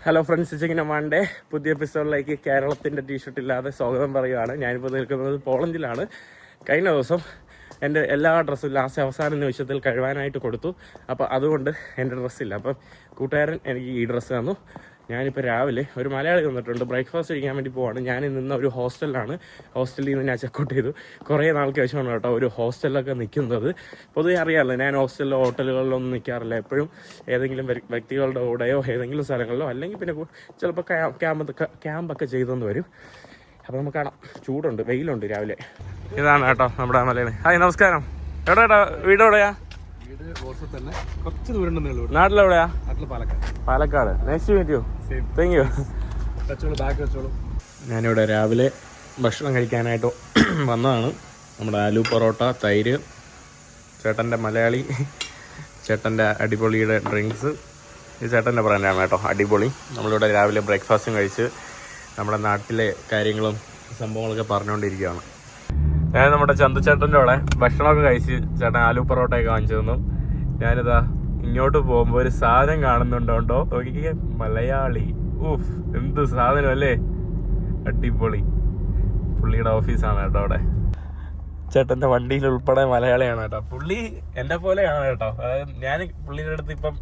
Hello friends, ഇച്ചിങ്ങനെ Monday പുതിയ എപ്പിസോഡിലേക്ക് കേരളത്തിൻ്റെ ടീഷർട്ട് ഇല്ലാതെ സ്വാഗതം പറയുകയാണ്. ഞാനിപ്പോൾ നിൽക്കുന്നത് പോളണ്ടിലാണ്. കഴിഞ്ഞ ദിവസം എൻ്റെ എല്ലാ ഡ്രസ്സും അവസാന നിമിഷത്തിൽ കഴുകാനായിട്ട് കൊടുത്തു. അപ്പോൾ അതുകൊണ്ട് എൻ്റെ ഡ്രസ്സില്ല. അപ്പം കൂട്ടുകാരൻ എനിക്ക് ഈ ഡ്രസ്സ് തന്നു. ഞാനിപ്പോൾ രാവിലെ ഒരു മലയാളി വന്നിട്ടുണ്ട്, ബ്രേക്ക്ഫാസ്റ്റ് കഴിക്കാൻ വേണ്ടി പോവാണ്. ഞാൻ നിന്ന ഒരു ഹോസ്റ്റലിലാണ്. ഹോസ്റ്റലിൽ നിന്ന് ഞാൻ ചെക്കൗട്ട് ചെയ്തു. കുറേ നാൾക്ക് ശേഷമാണ് കേട്ടോ ഒരു ഹോസ്റ്റലിലൊക്കെ നിൽക്കുന്നത്. പൊതുവെ അറിയാമല്ലോ, ഞാൻ ഹോസ്റ്റലിലോ ഹോട്ടലുകളിലൊന്നും നിൽക്കാറില്ല. എപ്പോഴും ഏതെങ്കിലും വ്യക്തികളുടെ കൂടെയോ ഏതെങ്കിലും സ്ഥലങ്ങളിലോ, അല്ലെങ്കിൽ പിന്നെ ചിലപ്പോൾ ക്യാമ്പൊക്കെ ചെയ്തെന്ന് വരും. അപ്പോൾ നമുക്ക് കാണാം. ചൂടുണ്ട്, വെയിലുണ്ട് രാവിലെ. ഇതാണ് കേട്ടോ നമ്മുടെ മലയാളി. ഹായ്, നമസ്കാരം. എവിടെ ഏട്ടാ വീട്? എവിടെയാ? നാട്ടിലെവിടെയാ? Palakkad. Next meet you. Thank you. ഞാനിവിടെ രാവിലെ ഭക്ഷണം കഴിക്കാനായിട്ട് വന്നതാണ്. നമ്മുടെ ആലു പൊറോട്ട, തൈര്, ചേട്ടൻ്റെ മലയാളി, ചേട്ടൻ്റെ അടിപൊളിയുടെ ഡ്രിങ്ക്സ്. ഈ ചേട്ടൻ്റെ ബ്രാൻഡാണ് കേട്ടോ, അടിപൊളി. നമ്മളിവിടെ രാവിലെ ബ്രേക്ക്ഫാസ്റ്റും കഴിച്ച് നമ്മുടെ നാട്ടിലെ കാര്യങ്ങളും സംഭവങ്ങളൊക്കെ പറഞ്ഞുകൊണ്ടിരിക്കുകയാണ്. ഞാൻ നമ്മുടെ ചന്തുചേട്ടൻ്റെ അവിടെ ഭക്ഷണമൊക്കെ കഴിച്ച് ചേട്ടൻ ആലു പൊറോട്ടയൊക്കെ വാങ്ങിച്ചു തന്നു. ഞാനിതാ ഇങ്ങോട്ട് പോകുമ്പോൾ ഒരു സാധനം കാണുന്നുണ്ടോ നോക്കിക്കേ, മലയാളി. ഊഫ്, എന്ത് സാധനം അല്ലേ, അടിപൊളി. പുള്ളിയുടെ ഓഫീസാണ് കേട്ടോ അവിടെ. ചേട്ടൻ്റെ വണ്ടിയിൽ ഉൾപ്പെടെ മലയാളിയാണ് കേട്ടോ. പുള്ളി എന്നെ പോലെയാണ് കേട്ടോ. അതായത് ഞാൻ പുള്ളിയുടെ അടുത്ത് ഇപ്പം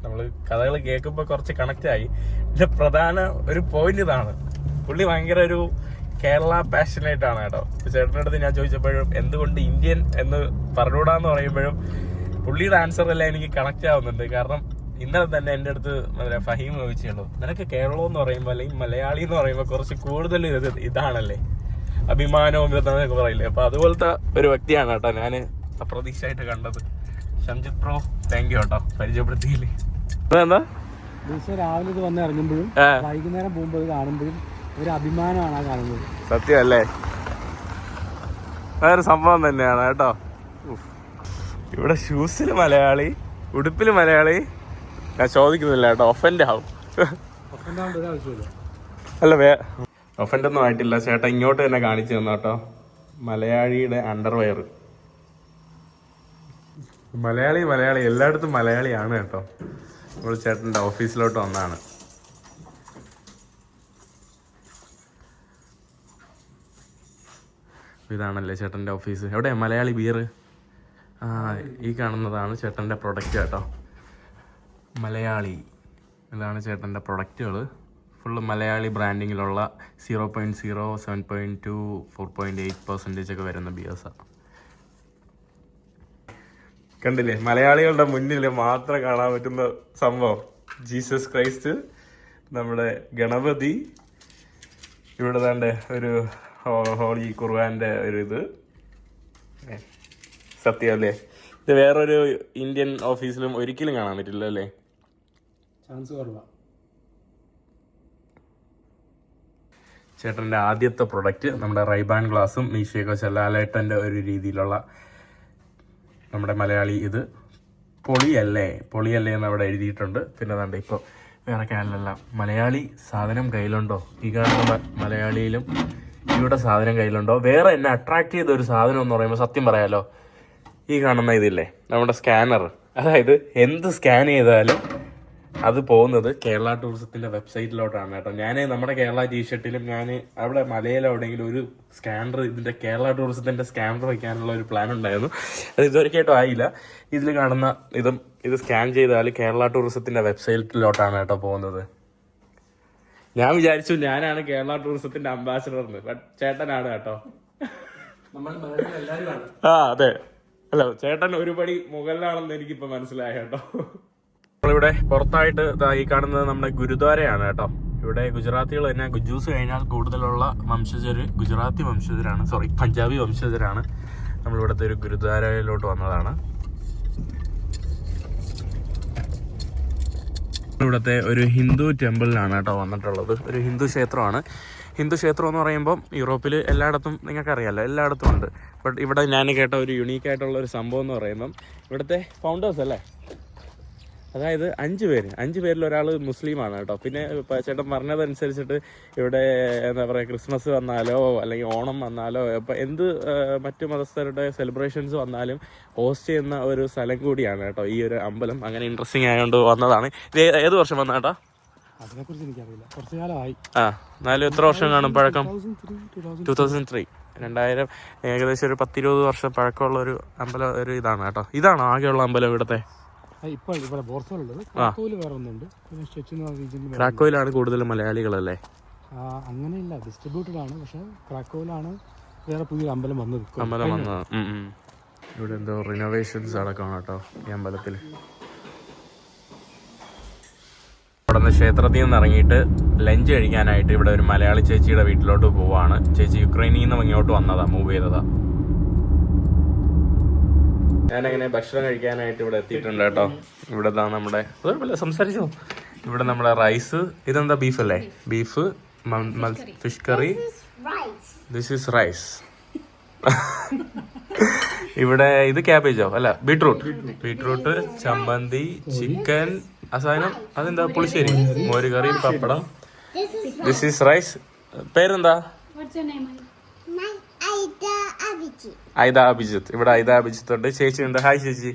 നമ്മൾ കഥകൾ കേൾക്കുമ്പോൾ കുറച്ച് കണക്റ്റായി. ഇതിൻ്റെ പ്രധാന ഒരു പോയിന്റ് ഇതാണ്, പുള്ളി ഭയങ്കര ഒരു കേരള പാഷനേറ്റ് ആണ് കേട്ടോ. ചേട്ടൻ്റെ അടുത്ത് ഞാൻ ചോദിച്ചപ്പോഴും എന്തുകൊണ്ട് ഇന്ത്യൻ എന്ന് പറഞ്ഞുകൂടാന്ന് പറയുമ്പോഴും പുള്ളിയുടെ ആൻസർ എല്ലാം എനിക്ക് കണക്റ്റ് ആവുന്നുണ്ട്. കാരണം ഇന്നലെ തന്നെ എൻ്റെ അടുത്ത് ഫഹീം ചോദിച്ചുള്ളൂ, നിനക്ക് കേരളം എന്ന് പറയുമ്പോൾ അല്ലെങ്കിൽ മലയാളി എന്ന് പറയുമ്പോൾ കുറച്ച് കൂടുതൽ ഇതാണല്ലേ, അഭിമാനവും ഇതെന്നൊക്കെ പറയില്ലേ. അപ്പൊ അതുപോലത്തെ ഒരു വ്യക്തിയാണ് കേട്ടോ ഞാൻ അപ്രതീക്ഷയായിട്ട് കണ്ടത്. ഷംജിത് ബ്രോ, താങ്ക് യു കേട്ടോ പരിചയപ്പെടുത്തിയില്ലേ. അതെന്താ രാവിലെ ഇത് വന്ന് ഇറങ്ങുമ്പോഴും വൈകുന്നേരം പോകുമ്പോൾ ഇത് കാണുമ്പോഴും ഒരു അഭിമാനമാണ് ആ കാണുന്നത്. സത്യം അല്ലേ, അതൊരു സംഭവം തന്നെയാണ് കേട്ടോ. ഇവിടെ ഷൂസിൽ മലയാളി, ഉടുപ്പിൽ മലയാളി. ഞാൻ ചോദിക്കുന്നില്ല കേട്ടോ, ഒഫൻഡ് ആവും. അല്ല, ഒഫൻഡ് ഒന്നും ആയിട്ടില്ല. ചേട്ടാ ഇങ്ങോട്ട് തന്നെ കാണിച്ചു തന്നു കേട്ടോ, മലയാളിയുടെ അണ്ടർവെയർ. മലയാളി എല്ലായിടത്തും മലയാളിയാണ് കേട്ടോ. നമ്മൾ ചേട്ടൻ്റെ ഓഫീസിലോട്ട് വന്നതാണ്. ഇതാണല്ലേ ചേട്ടൻ്റെ ഓഫീസ്. എവിടെ മലയാളി ബിയർ? ഈ കാണുന്നതാണ് ചേട്ടൻ്റെ പ്രൊഡക്റ്റ് കേട്ടോ, മലയാളി. ഇതാണ് ചേട്ടൻ്റെ പ്രൊഡക്റ്റുകൾ. ഫുള്ള് മലയാളി ബ്രാൻഡിങ്ങിലുള്ള 0.0, 7.2, 4.8% ഒക്കെ വരുന്ന ബിയേഴ്സാണ്. കണ്ടില്ലേ, മലയാളികളുടെ മുന്നിൽ മാത്രം കാണാൻ പറ്റുന്ന സംഭവം. ജീസസ് ക്രൈസ്റ്റ്, നമ്മുടെ ഗണപതി, ഇവിടെ താണ്ട് ഒരു ഹോളി ഖുർആന്റെ ഒരു ഇത്. സത്യം അല്ലേ, ഇത് വേറൊരു ഇന്ത്യൻ ഓഫീസിലും ഒരിക്കലും കാണാൻ പറ്റില്ല അല്ലേ, ചാൻസ് കുറവാണ്. ചേട്ടൻ്റെ ആദ്യത്തെ പ്രൊഡക്റ്റ് നമ്മുടെ റൈബാൻ ഗ്ലാസും മീശയൊക്കെ ചെല്ലാലേട്ടൻ്റെ ഒരു രീതിയിലുള്ള നമ്മുടെ മലയാളി. ഇത് പൊളിയല്ലേ എന്ന് അവിടെ എഴുതിയിട്ടുണ്ട്. പിന്നെ അതാണ്ട് ഇപ്പോൾ വേറെ കാലിലെല്ലാം മലയാളി സാധനം കയ്യിലുണ്ടോ, ഈ കാണുന്ന മലയാളിയിലും ഇവിടെ സാധനം കയ്യിലുണ്ടോ. വേറെ എന്നെ അട്രാക്ട് ചെയ്ത ഒരു സാധനം എന്ന് പറയുമ്പോൾ സത്യം പറയാലോ, ഈ കാണുന്ന ഇതില്ലേ നമ്മുടെ സ്കാനർ. അതായത് എന്ത് സ്കാൻ ചെയ്താലും അത് പോകുന്നത് കേരള ടൂറിസത്തിൻ്റെ വെബ്സൈറ്റിലോട്ടാണ് കേട്ടോ. ഞാൻ നമ്മുടെ കേരള ടീഷർട്ടിലും ഞാൻ അവിടെ മലയിൽ എവിടെയെങ്കിലും ഒരു സ്കാനർ, ഇതിൻ്റെ കേരള ടൂറിസത്തിൻ്റെ സ്കാനർ വയ്ക്കാനുള്ള ഒരു പ്ലാൻ ഉണ്ടായിരുന്നു. അത് ഇതുവരെയായിട്ടും ആയില്ല. ഇതിൽ കാണുന്ന ഇത് സ്കാൻ ചെയ്താൽ കേരള ടൂറിസത്തിൻ്റെ വെബ്സൈറ്റിലോട്ടാണ് കേട്ടോ പോകുന്നത്. ഞാൻ വിചാരിച്ചു ഞാനാണ് കേരള ടൂറിസത്തിൻ്റെ അംബാസിഡർ എന്ന്, ബട്ട് ചേട്ടനാണ് കേട്ടോ. അതെ, അല്ല ചേട്ടൻ ഒരുപടി മുകളിലാണെന്ന് എനിക്കിപ്പോൾ മനസ്സിലായ കേട്ടോ. നമ്മളിവിടെ പുറത്തായിട്ട് ഈ കാണുന്നത് നമ്മുടെ ഗുരുദ്വാരയാണ് കേട്ടോ. ഇവിടെ ഗുജറാത്തികൾ തന്നെ, ഗുജൂസ് കഴിഞ്ഞാൽ കൂടുതലുള്ള വംശജര് ഗുജറാത്തി വംശജരാണ്, പഞ്ചാബി വംശജരാണ്. നമ്മളിവിടുത്തെ ഒരു ഗുരുദ്വാരയിലോട്ട് വന്നതാണ്. ഇവിടുത്തെ ഒരു ഹിന്ദു ടെമ്പിളിലാണ് കേട്ടോ വന്നിട്ടുള്ളത്. ഒരു ഹിന്ദു ക്ഷേത്രമാണ്. ഹിന്ദു ക്ഷേത്രം എന്ന് പറയുമ്പം യൂറോപ്പിൽ എല്ലായിടത്തും നിങ്ങൾക്കറിയാമല്ലോ, എല്ലായിടത്തും ഉണ്ട്. ബട്ട് ഇവിടെ ഞാൻ കേട്ട ഒരു യുണീക്കായിട്ടുള്ള ഒരു സംഭവം എന്ന് പറയുമ്പം ഇവിടുത്തെ ഫൗണ്ടേഴ്സ് അല്ലേ, അതായത് 5 പേരിൽ ഒരാൾ മുസ്ലിമാണ് കേട്ടോ. പിന്നെ ചേട്ടൻ പറഞ്ഞതനുസരിച്ചിട്ട് ഇവിടെ എന്താ പറയുക, ക്രിസ്മസ് വന്നാലോ അല്ലെങ്കിൽ ഓണം വന്നാലോ ഇപ്പം എന്ത് മറ്റു മതസ്ഥരുടെ സെലിബ്രേഷൻസ് വന്നാലും ഹോസ്റ്റ് ചെയ്യുന്ന ഒരു സ്ഥലം കൂടിയാണ് കേട്ടോ ഈ ഒരു അമ്പലം. അങ്ങനെ ഇൻട്രസ്റ്റിംഗ് ആയതുകൊണ്ട് വന്നതാണ്. ഇത് ഏത് വർഷം വന്ന കേട്ടോ? അതിനെക്കുറിച്ച് എനിക്കറിയില്ല, കുറച്ചു കാലമായി. എന്നാലും എത്ര വർഷം കാണും പഴക്കം? 2003. 2000 ഏകദേശം ഒരു 10-20 വർഷം പഴക്കമുള്ള ഒരു അമ്പലം, ഒരു ഇതാണ് കേട്ടോ. ഇതാണോ ആകെയുള്ള അമ്പലം ഇവിടുത്തെ? ഇപ്പോൾ ഇവിടെ ബോർസോളുള്ളത്. ക്രാക്കോയിൽ വേറെ ഒന്നുണ്ട്, പിന്നെ സ്റ്റെച്ചിൻ റീജിയനിൽ. ക്രാക്കോയിലാണ് കൂടുതൽ മലയാളികളല്ലേ? അങ്ങനെയില്ല, ഡിസ്ട്രിബ്യൂട്ടഡ് ആണ്. പക്ഷെ ക്രാക്കോയിലാണ് വേറെ പുതിയ അമ്പലം വന്നത്. ഇവിടെ എന്തോ റിനോവേഷൻസ് അടക്കമാണ് കേട്ടോ ഈ അമ്പലത്തിൽ. ഇവിടെ നിന്ന് ക്ഷേത്രത്തിൽ നിന്ന് ഇറങ്ങിയിട്ട് ലഞ്ച് കഴിക്കാനായിട്ട് ഇവിടെ ഒരു മലയാളി ചേച്ചിയുടെ വീട്ടിലോട്ട് പോവാണ്. ചേച്ചി യുക്രൈനിൽ നിന്ന് ഇങ്ങോട്ട് വന്നതാ, മൂവ് ചെയ്തതാ. ഞാനങ്ങനെ ഭക്ഷണം കഴിക്കാനായിട്ട് ഇവിടെ എത്തിയിട്ടുണ്ട് കേട്ടോ. ഇവിടെ നമ്മുടെ സംസാരിച്ചോ. ഇവിടെ നമ്മുടെ റൈസ്, ഇതെന്താ ബീഫ് അല്ലേ? Beef, fish curry. This is rice. ഇവിടെ ഇത് ക്യാബേജോ അല്ല ബീട്രൂട്ട്, ചമ്മന്തി, ചിക്കൻ, സാധനം അതെന്താ, പുളിശ്ശേരി, മോര് കറി, പപ്പടം. This is rice. പേരെന്താ? ഐദ അഭിജിത്ത്. ഇവിടെ ഐദ അഭിജിത്ത് ഉണ്ട്. ചേച്ചി ഉണ്ട്. ഹായ് ചേച്ചി,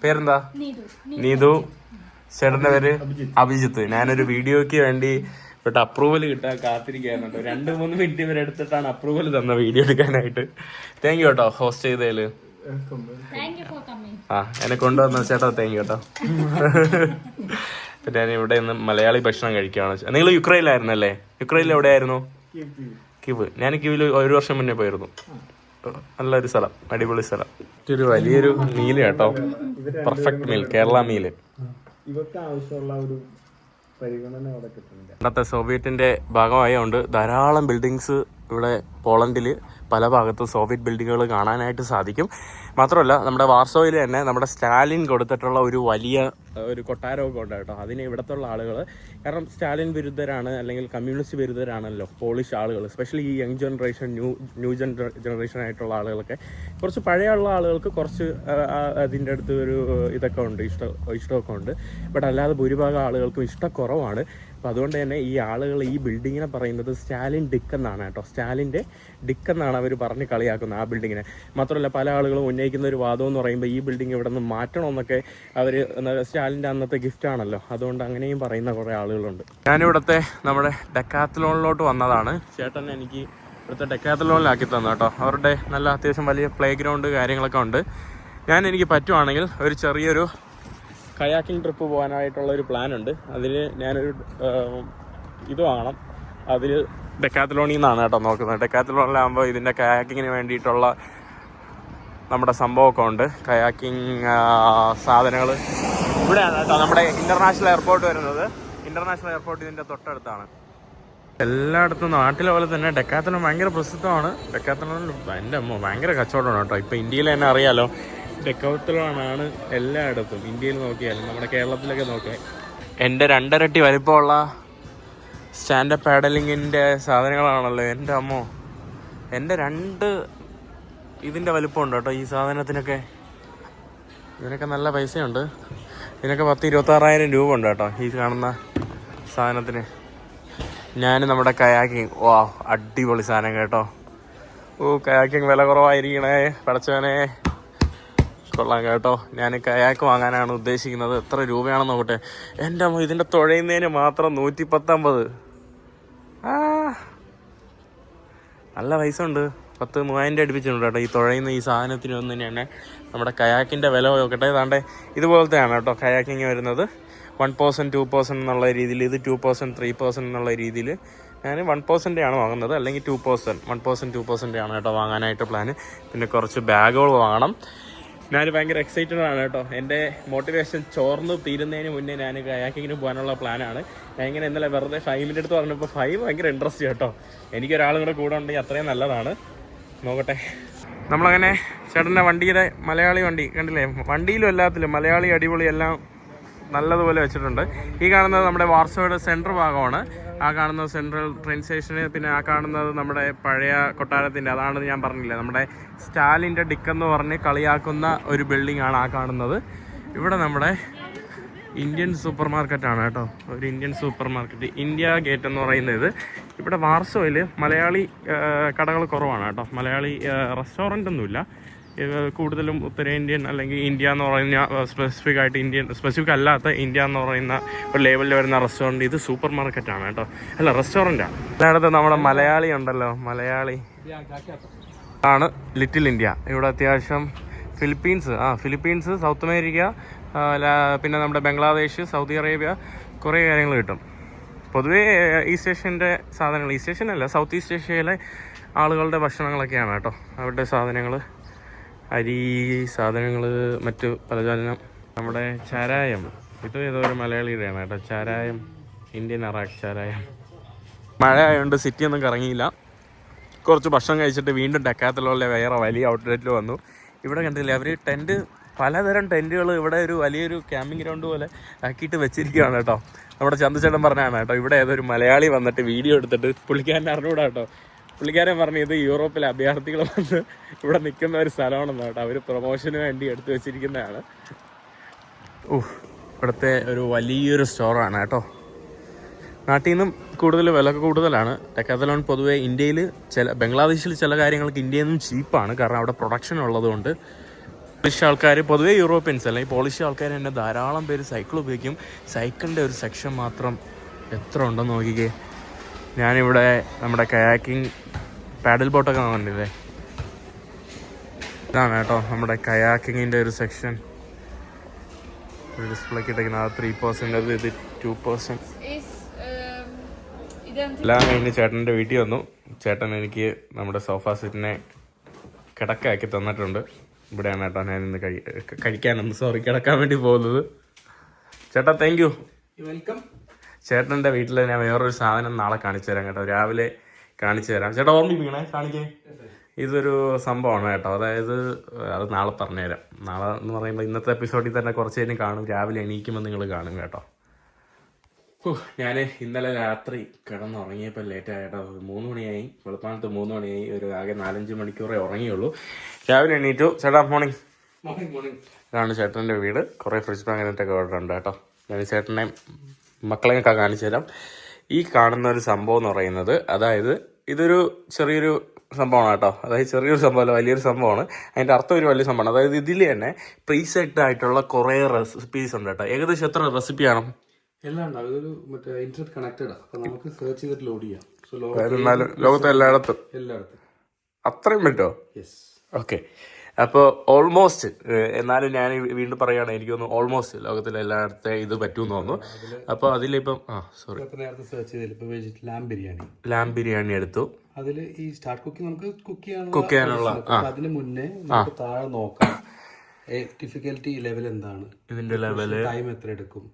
പേരെന്താ? നീതു. ചേട്ടന്റെ പേര് അഭിജിത്ത്. ഞാനൊരു വീഡിയോക്ക് വേണ്ടി ഇവിടെ അപ്രൂവൽ കിട്ടാൻ കാത്തിരിക്കാറുണ്ട്. 2-3 മിനിറ്റ് ഇവരെ എടുത്തിട്ടാണ് അപ്രൂവൽ തന്ന വീഡിയോ എടുക്കാനായിട്ട്. താങ്ക് യു കേട്ടോ ഹോസ്റ്റ് ചെയ്തതില്. എന്നെ കൊണ്ടുവന്ന ചേട്ടാ താങ്ക് യു കേട്ടോ. ഞാൻ ഇവിടെ നിന്ന് മലയാളി ഭക്ഷണം കഴിക്കുകയാണ്. നിങ്ങൾ യുക്രൈനിലായിരുന്നല്ലേ? യുക്രൈനിൽ എവിടെയായിരുന്നു? കിവ്. ഞാൻ കിവിൽ 1 വർഷം മുന്നേ പോയിരുന്നു. നല്ലൊരു സ്ഥലം, അടിപൊളി സ്ഥലം. ഒരു വലിയൊരു മീല് കേട്ടോ, പെർഫെക്റ്റ് മീൽ, കേരള മീല്. ഇവർക്ക് ആവശ്യമുള്ള ഒരു പരിഗണന അവിടെ കിട്ടുന്നില്ല. ഇന്നത്തെ സോവിയറ്റിന്റെ ഭാഗമായതുകൊണ്ട് ധാരാളം ബിൽഡിങ്സ് ഇവിടെ പോളണ്ടിൽ പല ഭാഗത്തും സോവിയറ്റ് ബിൽഡിങ്ങുകൾ കാണാനായിട്ട് സാധിക്കും. മാത്രമല്ല നമ്മുടെ വാർസോയിൽ തന്നെ നമ്മുടെ സ്റ്റാലിൻ കൊടുത്തിട്ടുള്ള ഒരു വലിയ ഒരു കൊട്ടാരമൊക്കെ ഉണ്ട് കേട്ടോ. അതിന് ഇവിടത്തുള്ള ആളുകൾ, കാരണം സ്റ്റാലിൻ വിരുദ്ധരാണ് അല്ലെങ്കിൽ കമ്മ്യൂണിസ്റ്റ് വിരുദ്ധരാണല്ലോ പോളിഷ് ആളുകൾ, എസ്പെഷ്യലി ഈ യങ് ജനറേഷൻ, ന്യൂ ജനറേഷൻ ആയിട്ടുള്ള ആളുകളൊക്കെ. കുറച്ച് പഴയുള്ള ആളുകൾക്ക് കുറച്ച് അതിൻ്റെ അടുത്ത് ഒരു ഇതൊക്കെ ഉണ്ട്, ഇഷ്ടമൊക്കെ ഉണ്ട്. ബട്ട് അല്ലാതെ ഭൂരിഭാഗം ആളുകൾക്കും ഇഷ്ടക്കുറവാണ്. അപ്പോൾ അതുകൊണ്ട് തന്നെ ഈ ആളുകൾ ഈ ബിൽഡിങ്ങിനെ പറയുന്നത് സ്റ്റാലിൻ ഡിക്ക് എന്നാണ് കേട്ടോ. സ്റ്റാലിൻ്റെ ഡിക്ക് എന്നാണ് അവർ പറഞ്ഞ് കളിയാക്കുന്നത് ആ ബിൽഡിങ്ങിനെ. മാത്രമല്ല പല ആളുകളും ഉന്നയിക്കുന്ന ഒരു വാദം എന്ന് പറയുമ്പോൾ ഈ ബിൽഡിംഗ് ഇവിടെ നിന്ന് മാറ്റണമെന്നൊക്കെ. അവർ സ്റ്റാലിൻ്റെ അന്നത്തെ ഗിഫ്റ്റ് ആണല്ലോ, അതുകൊണ്ട് അങ്ങനെയും പറയുന്ന കുറേ ആളുകളുണ്ട്. ഞാനിവിടുത്തെ നമ്മുടെ ഡെക്കാത്തലോണിലോട്ട് വന്നതാണ്. ചേട്ടൻ എനിക്ക് ഇവിടുത്തെ ഡെക്കാത്തലോണിലാക്കി തന്നു കേട്ടോ. അവരുടെ നല്ല അത്യാവശ്യം വലിയ പ്ലേ ഗ്രൗണ്ട് കാര്യങ്ങളൊക്കെ ഉണ്ട്. എനിക്ക് പറ്റുവാണെങ്കിൽ ഒരു ചെറിയൊരു കയാക്കിംഗ് ട്രിപ്പ് പോകാനായിട്ടുള്ളൊരു പ്ലാനുണ്ട്. അതിന് ഞാനൊരു ഇത് വാങ്ങണം. അതിൽ ഡെക്കാത്തലോണിൽ നിന്നാണ് കേട്ടോ നോക്കുന്നത്. ഡെക്കാത്തലോണിലാകുമ്പോൾ ഇതിൻ്റെ കയാക്കിങ്ങിന് വേണ്ടിയിട്ടുള്ള നമ്മുടെ സംഭവമൊക്കെ ഉണ്ട്. കയാക്കിംഗ് സാധനങ്ങൾ ഇവിടെയാണ് കേട്ടോ. നമ്മുടെ ഇൻ്റർനാഷണൽ എയർപോർട്ട് വരുന്നത്. ഇൻ്റർനാഷണൽ എയർപോർട്ട് ഇതിൻ്റെ തൊട്ടടുത്താണ്. എല്ലായിടത്തും നാട്ടിലെ പോലെ തന്നെ ഡെക്കാത്തലോൺ ഭയങ്കര പ്രസിദ്ധമാണ്. ഡെക്കാത്തലോണിൽ എൻ്റെ അമ്മ ഭയങ്കര കച്ചവടമാണ് കേട്ടോ. ഇപ്പോൾ ഇന്ത്യയിൽ തന്നെ അറിയാലോ, ഡെക്കാത്തലോണാണ് എല്ലായിടത്തും. ഇന്ത്യയിൽ നോക്കിയാലും നമ്മുടെ കേരളത്തിലൊക്കെ നോക്കിയാൽ എൻ്റെ 2 ഇരട്ടി വലിപ്പമുള്ള സ്റ്റാൻഡപ്പ് പാഡലിങ്ങിൻ്റെ സാധനങ്ങളാണല്ലോ. എൻ്റെ അമ്മോ, എൻ്റെ 2 ഇതിൻ്റെ വലിപ്പമുണ്ട് കേട്ടോ ഈ സാധനത്തിനൊക്കെ. ഇതിനൊക്കെ നല്ല പൈസയുണ്ട്. ഇതിനൊക്കെ 10-26,000 രൂപ ഉണ്ട് കേട്ടോ ഈ കാണുന്ന സാധനത്തിന്. ഞാൻ നമ്മുടെ കയാക്കിങ്, വാ അടിപൊളി സാധനം കേട്ടോ. കയാക്കിങ് വില കുറവായിരിക്കണേ പടച്ചവനെ, കൊള്ളാം കേട്ടോ. ഞാൻ കയാക്ക് വാങ്ങാനാണ് ഉദ്ദേശിക്കുന്നത്. എത്ര രൂപയാണെന്ന് നോക്കട്ടെ. എൻ്റെ അമ്മ, ഇതിൻ്റെ തുഴയുന്നതിന് മാത്രം 119. നല്ല പൈസ ഉണ്ട്. 10,000-3000 അടുപ്പിച്ചിട്ടുണ്ട് കേട്ടോ ഈ തുഴയുന്ന ഈ സാധനത്തിന് ഒന്നും തന്നെ. നമ്മുടെ കയാക്കിൻ്റെ വില നോക്കട്ടെ. ഏതാണ്ട് ഇതുപോലത്തെയാണ് കേട്ടോ കയാക്കിങ് വരുന്നത്. 1% 2% എന്നുള്ള രീതിയിൽ. ഇത് 2% 3% എന്നുള്ള രീതിയിൽ. ഞാൻ 1% ആണ് വാങ്ങുന്നത്, അല്ലെങ്കിൽ 2%. 1% 2% ആണ് കേട്ടോ വാങ്ങാനായിട്ട് പ്ലാന്. പിന്നെ കുറച്ച് ബാഗുകൾ വാങ്ങണം. ഞാൻ ഭയങ്കര എക്സൈറ്റഡ് ആണ് കേട്ടോ. എൻ്റെ മോട്ടിവേഷൻ ചോർന്ന് തീരുന്നതിന് മുന്നേ ഞാൻ കയാക്കിങ്ങിന് പോകാനുള്ള പ്ലാനാണ്. ഞാൻ ഇങ്ങനെ ഇന്നലെ വെറുതെ ഫൈമിൻ്റെ അടുത്ത് പറഞ്ഞപ്പോൾ ഭയങ്കര ഇൻട്രസ്റ്റ് കേട്ടോ. എനിക്കൊരാളും കൂടെ കൂടെ ഉണ്ടെങ്കിൽ അത്രയും നല്ലതാണ്. നോക്കട്ടെ. നമ്മളങ്ങനെ ചേട്ടൻ്റെ വണ്ടിയുടെ മലയാളി വണ്ടി കണ്ടില്ലേ, വണ്ടിയിലും എല്ലാത്തിലും മലയാളി അടിപൊളി എല്ലാം നല്ലതുപോലെ വെച്ചിട്ടുണ്ട്. ഈ കാണുന്നത് നമ്മുടെ വാർസോയുടെ സെൻട്രൽ ഭാഗമാണ്. ആ കാണുന്നത് സെൻട്രൽ ട്രെയിൻ സ്റ്റേഷന്. പിന്നെ ആ കാണുന്നത് നമ്മുടെ പഴയ കൊട്ടാരത്തിൻ്റെ, അതാണ് ഞാൻ പറഞ്ഞില്ലേ നമ്മുടെ സ്റ്റാലിൻ്റെ ഡിക്കെന്ന് പറഞ്ഞ് കളിയാക്കുന്ന ഒരു ബിൽഡിംഗ് ആണ് ആ കാണുന്നത്. ഇവിടെ നമ്മുടെ ഇന്ത്യൻ സൂപ്പർ മാർക്കറ്റാണ് കേട്ടോ. ഒരു Indian super market, India gate എന്ന് പറയുന്നത്. ഇവിടെ വാർസോയിൽ മലയാളി കടകൾ കുറവാണ് കേട്ടോ. മലയാളി റെസ്റ്റോറൻ്റ് ഒന്നുമില്ല. ഇത് കൂടുതലും ഉത്തരേന്ത്യൻ അല്ലെങ്കിൽ ഇന്ത്യ എന്ന് പറയുന്ന സ്പെസിഫിക് ആയിട്ട് സ്പെസിഫിക് അല്ലാത്ത ഇന്ത്യ എന്ന് പറയുന്ന ഒരു ലേബലിൽ വരുന്ന റെസ്റ്റോറൻറ്റ്. ഇത് സൂപ്പർ മാർക്കറ്റാണ് കേട്ടോ, അല്ല റെസ്റ്റോറൻറ്റാണ്. അതിനടുത്ത് നമ്മുടെ മലയാളി ഉണ്ടല്ലോ, മലയാളി ആണ് ലിറ്റിൽ ഇന്ത്യ. ഇവിടെ അത്യാവശ്യം ഫിലിപ്പീൻസ്, സൗത്ത് അമേരിക്ക, പിന്നെ നമ്മുടെ ബംഗ്ലാദേശ്, സൗദി അറേബ്യ, കുറേ കാര്യങ്ങൾ കിട്ടും. പൊതുവേ ഈസ്റ്റ് ഏഷ്യൻ്റെ സാധനങ്ങൾ, ഈസ്റ്റ് ഏഷ്യൻ അല്ല, സൗത്ത് ഈസ്റ്റ് ഏഷ്യയിലെ ആളുകളുടെ ഭക്ഷണങ്ങളൊക്കെയാണ് കേട്ടോ അവരുടെ സാധനങ്ങൾ. അരി സാധനങ്ങൾ, മറ്റു പലചാലനം. നമ്മുടെ ചാരായം, ഇത് ഏതോ ഒരു മലയാളിയുടെയാണ് കേട്ടോ, ചാരായം, ഇന്ത്യൻ അറാക്ക് ചാരായം. മഴ ആയതുകൊണ്ട് സിറ്റിയൊന്നും കറങ്ങിയില്ല. കുറച്ച് ഭക്ഷണം കഴിച്ചിട്ട് വീണ്ടും ഡെക്കാത്തലോലെ വേറെ വലിയ ഔട്ട്ലെറ്റിൽ വന്നു. ഇവിടെ കണ്ടില്ലേ അവർ പലതരം ടെൻറ്റുകൾ ഇവിടെ ഒരു വലിയൊരു ക്യാമ്പിംഗ് ഗ്രൗണ്ട് പോലെ ആക്കിയിട്ട് വെച്ചിരിക്കുകയാണ് കേട്ടോ. നമ്മുടെ ചന്ദ്രചേട്ടൻ പറഞ്ഞാണ് കേട്ടോ, ഇവിടെ ഏതൊരു മലയാളി വന്നിട്ട് വീഡിയോ എടുത്തിട്ട് പുള്ളിക്കാരൻ അറിഞ്ഞൂടാ കേട്ടോ. പുള്ളിക്കാരൻ പറഞ്ഞു ഇത് യൂറോപ്പിലെ അഭയാർത്ഥികൾ വന്ന് ഇവിടെ നിൽക്കുന്ന ഒരു സ്ഥലമാണെന്ന് കേട്ടോ, അവർ പ്രൊമോഷന് വേണ്ടി എടുത്തു വെച്ചിരിക്കുന്നതാണ്. ഇവിടുത്തെ ഒരു വലിയൊരു സ്റ്റോറാണ് കേട്ടോ. നാട്ടിൽ നിന്നും കൂടുതൽ വില കൂടുതലാണ്. ഡെക്കാത്തലോൺ പൊതുവേ ഇന്ത്യയിൽ ബംഗ്ലാദേശിൽ ചില കാര്യങ്ങൾക്ക് ഇന്ത്യയിൽ നിന്നും ചീപ്പാണ്, കാരണം അവിടെ പ്രൊഡക്ഷൻ ഉള്ളതുകൊണ്ട്. പോളിഷ് ആൾക്കാർ, പൊതുവേ യൂറോപ്യൻസ് അല്ലെങ്കിൽ പോളിഷ് ആൾക്കാർ തന്നെ ധാരാളം പേര് സൈക്കിൾ ഉപയോഗിക്കും. സൈക്കിളിൻ്റെ ഒരു സെക്ഷൻ മാത്രം എത്ര ഉണ്ടെന്ന് നോക്കിക്കേ. ഞാനിവിടെ നമ്മുടെ കയാക്കിങ് പാഡൽ ബോട്ടൊക്കെ കണ്ടില്ലേ, ഇതാണ് കേട്ടോ നമ്മുടെ കയാക്കിങ്ങിൻ്റെ ഒരു സെക്ഷൻ. ഒരു ഡിസ്പ്ലേക്ക് ഇട്ടേക്കുന്ന 3%, ഇത് 2%. എല്ലാം കഴിഞ്ഞ് ചേട്ടൻ്റെ വീട്ടിൽ വന്നു. ചേട്ടൻ എനിക്ക് നമ്മുടെ സോഫ സെറ്റിനെ കിടക്കാക്കി തന്നിട്ടുണ്ട്. ഇവിടെയാണ് കേട്ടോ ഞാൻ ഇന്ന് കിടക്കാൻ വേണ്ടി പോകുന്നത്. ചേട്ടാ താങ്ക് യു, വെൽക്കം. ചേട്ടൻ്റെ വീട്ടിൽ ഞാൻ വേറൊരു സാധനം നാളെ കാണിച്ചു തരാം കേട്ടോ, രാവിലെ കാണിച്ചു തരാം. ചേട്ടാ ഓർമ്മിപ്പിക്കണേ, കാണിക്കേ. ഇതൊരു സംഭവമാണ് കേട്ടോ, അതായത് അത് നാളെ പറഞ്ഞുതരാം. നാളെ എന്ന് പറയുമ്പോൾ ഇന്നത്തെ എപ്പിസോഡിൽ തന്നെ കുറച്ച് നേരം കാണും, രാവിലെ എണീക്കുമ്പോൾ നിങ്ങൾ കാണും കേട്ടോ. ഞാൻ ഇന്നലെ രാത്രി കിടന്നുറങ്ങിയപ്പോൾ ലേറ്റായി കേട്ടോ, 3 മണിയായി, വെളുപ്പാനത്ത് 3 മണിയായി. ഒരു ആകെ 4-5 മണിക്കൂറേ ഉറങ്ങിയുള്ളൂ. രാവിലെ എണീറ്റു. ചേട്ടാ മോർണിംഗ്. ഇതാണ് ചേട്ടൻ്റെ വീട്. കുറേ ഫ്രിഡ്ജ് മാഗ്നറ്റൊക്കെ ഇവിടെ ഉണ്ട് കേട്ടോ. ഞാൻ ചേട്ടനെ മക്കളെയൊക്കെ കാണിച്ചു തരാം. ഈ കാണുന്ന ഒരു സംഭവം എന്ന് പറയുന്നത്, അതായത് ഇതൊരു ചെറിയൊരു സംഭവമാണ് കേട്ടോ, അതായത് ചെറിയൊരു സംഭവമല്ല, വലിയൊരു സംഭവമാണ്. അതിൻ്റെ അർത്ഥം ഒരു വലിയ സംഭവമാണ്. അതായത് ഇതിൽ തന്നെ പ്രീസെറ്റ് ആയിട്ടുള്ള കുറേ റെസിപ്പീസ് ഉണ്ട് കേട്ടോ. ഏകദേശം എത്ര റെസിപ്പിയാണ്? എല്ലാം ഉണ്ടാവും. ഇതൊരു മറ്റേ ഇന്റർനെറ്റ് കണക്റ്റഡ്, അപ്പൊ നമുക്ക് സെർച്ച് ചെയ്തിട്ട് ലോഡ് ചെയ്യാം. ലോകത്തെ എല്ലായിടത്തും അത്രയും പറ്റുമോ? ഓക്കെ. അപ്പോൾ ഓൾമോസ്റ്റ്, എന്നാലും ഞാൻ വീണ്ടും പറയുകയാണ്, എനിക്കൊന്ന് ഓൾമോസ്റ്റ് ലോകത്തിലെ എല്ലായിടത്തെ ഇത് പറ്റുമെന്ന് തോന്നുന്നു. അപ്പോൾ അതിലിപ്പം നേരത്തെ സെർച്ച് ചെയ്തില്ല, ലാം ബിരിയാണി എടുത്തു. അതിൽ ഈ സ്റ്റാർട്ട് കുക്കിംഗ് നമുക്ക് കുക്ക് ചെയ്യാനുള്ള അതിന് മുന്നേ നമുക്ക് താഴെ നോക്കാം ഡിഫിക്കൽറ്റി ലെവൽ എന്താണ്, ഇതിന്റെ ലെവല്, ടൈം എത്ര എടുക്കും,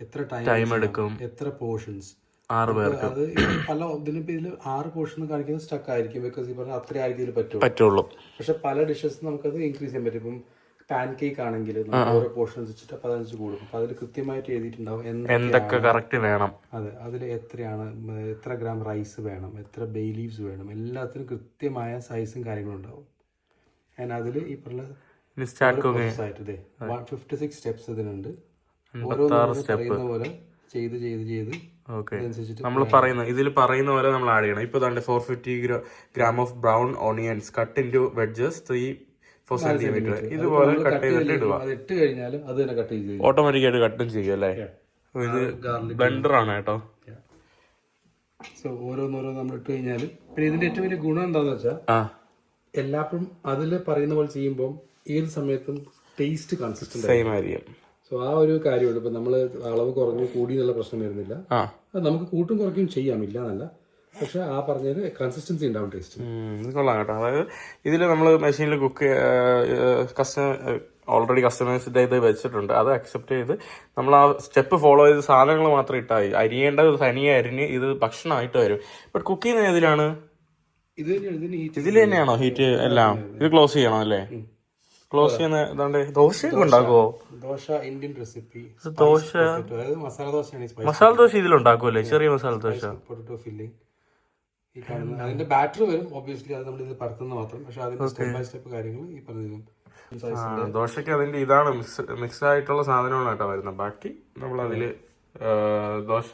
എത്ര ടൈം എടുക്കും, എത്ര പോർഷൻസ്, 6 പേർക്ക്. അത് പല ഇതിനിപ്പോ ഇതിൽ 6 പോർഷൻ കാണിക്കുന്നത് സ്റ്റക്ക് ആയിരിക്കും, ബിക്കോസ് ഈ പറഞ്ഞ അത്രേ ആയിരിക്കും ഇതിൽ പറ്റുള്ളൂ. പക്ഷെ പല ഡിഷസ് നമുക്കത് ഇൻക്രീസ് ചെയ്യാൻ പറ്റും. ഇപ്പം പാൻ കേക്ക് ആണെങ്കിൽ ഓരോ പോർഷൻസ് വെച്ചിട്ട് 15 കൂടും. അപ്പൊ അതിൽ കൃത്യമായിട്ട് എഴുതിയിട്ടുണ്ടാവും എന്തൊക്കെ കറക്റ്റ് വേണം. അതെ, അതിൽ എത്രയാണ്, എത്ര ഗ്രാം റൈസ് വേണം, എത്ര ബേ ലീവ്സ് വേണം, എല്ലാത്തിനും കൃത്യമായ സൈസും കാര്യങ്ങളും ഉണ്ടാവും. അതിൽ ഈ പറഞ്ഞ 56 സ്റ്റെപ്സ് ഇതിനുണ്ട്. പറയുന്ന പോലെ ചെയ്ത് നമ്മൾ പറയുന്ന ഇതിൽ പറയുന്ന പോലെ നമ്മൾ ആഡ് ചെയ്യണം. ഇപ്പൊ 450 gram of brown onions cut into wedges 3-4 centimetre ഇതുപോലെ കട്ട് ചെയ്തിട്ട് ഇടുക. ഓട്ടോമാറ്റിക് ആയിട്ട് കട്ടും ചെയ്യും അല്ലേ. ഇത് ബ്ലെൻഡർ ആണ് കേട്ടോ. സോ ഓരോന്നോരോ നമ്മൾ ഇട്ട് കഴിഞ്ഞാൽ, പിന്നെ ഇതിന്റെ ഏറ്റവും വലിയ ഗുണം എന്താന്ന് വെച്ചാൽ എല്ലാപ്പോഴും അതില് പറയുന്ന പോലെ ചെയ്യുമ്പോൾ ഏത് സമയത്തും ടേസ്റ്റ് കൺസിസ്റ്റന്റ് സെയിം ആയിരിക്കും. സോ ആ ഒരു കാര്യമുള്ളൂ. ഇപ്പൊ നമ്മള് അളവ് കുറഞ്ഞു കൂടി എന്നുള്ള പ്രശ്നം വരുന്നില്ല. നമുക്ക് കൂട്ടും കുറയ്ക്കും ചെയ്യാം, ഇല്ല എന്നല്ല, പക്ഷെ ആ പറഞ്ഞത് കൺസിസ്റ്റൻസി ഉണ്ടാവും ടേസ്റ്റ്. ഇത് കൊള്ളാം കേട്ടോ. അതായത് ഇതിൽ നമ്മൾ മെഷീനിൽ കുക്ക് ഓൾറെഡി കസ്റ്റമൈസ്ഡ് ചെയ്ത് വെച്ചിട്ടുണ്ട്. അത് അക്സെപ്റ്റ് ചെയ്ത് നമ്മൾ ആ സ്റ്റെപ്പ് ഫോളോ ചെയ്ത് സാധനങ്ങൾ മാത്രം ഇട്ടാൽ മതി. അരിയേണ്ടത് തനിയെ അരിഞ്ഞ് ഇത് ഭക്ഷണമായിട്ട് വരും. ബട്ട് കുക്ക് ചെയ്യുന്നത് ഏതിലാണ്? ഇതിൽ തന്നെയാണോ ഹീറ്റ് എല്ലാം? ഇത് ക്ലോസ് ചെയ്യണം അല്ലേ? ക്ലോസ് ചെയ്യുന്ന ഇതാണ്ട് ദോശയൊക്കെ ഉണ്ടാക്കുമോ? Dosa Indian recipe. ദോശ മസാല ദോശയാണ്. മസാല ദോശ ഇതിലുണ്ടാക്കുമല്ലേ? ചെറിയ മസാല ദോശ. പൊട്ടറ്റോ ഫില്ലിംഗ് ഈ കാണുന്ന അതിന്റെ ബാറ്റർ വരും ഒബ്വിയസ്ലി, അത് നമ്മൾ ഇത് പരത്തുന്ന മാത്രം. പക്ഷെ അതിന്റെ സ്റ്റെപ്പ് ബൈ സ്റ്റെപ്പ് കാര്യങ്ങൾ ഈ പറഞ്ഞതും. ദോശക്ക് അതിന്റെ ഇതാണ് മിക്സ് ആയിട്ടുള്ള സാധനമാണ് കേട്ടോ വരുന്നത്. ബാക്കി നമ്മൾ അതില് ദോശ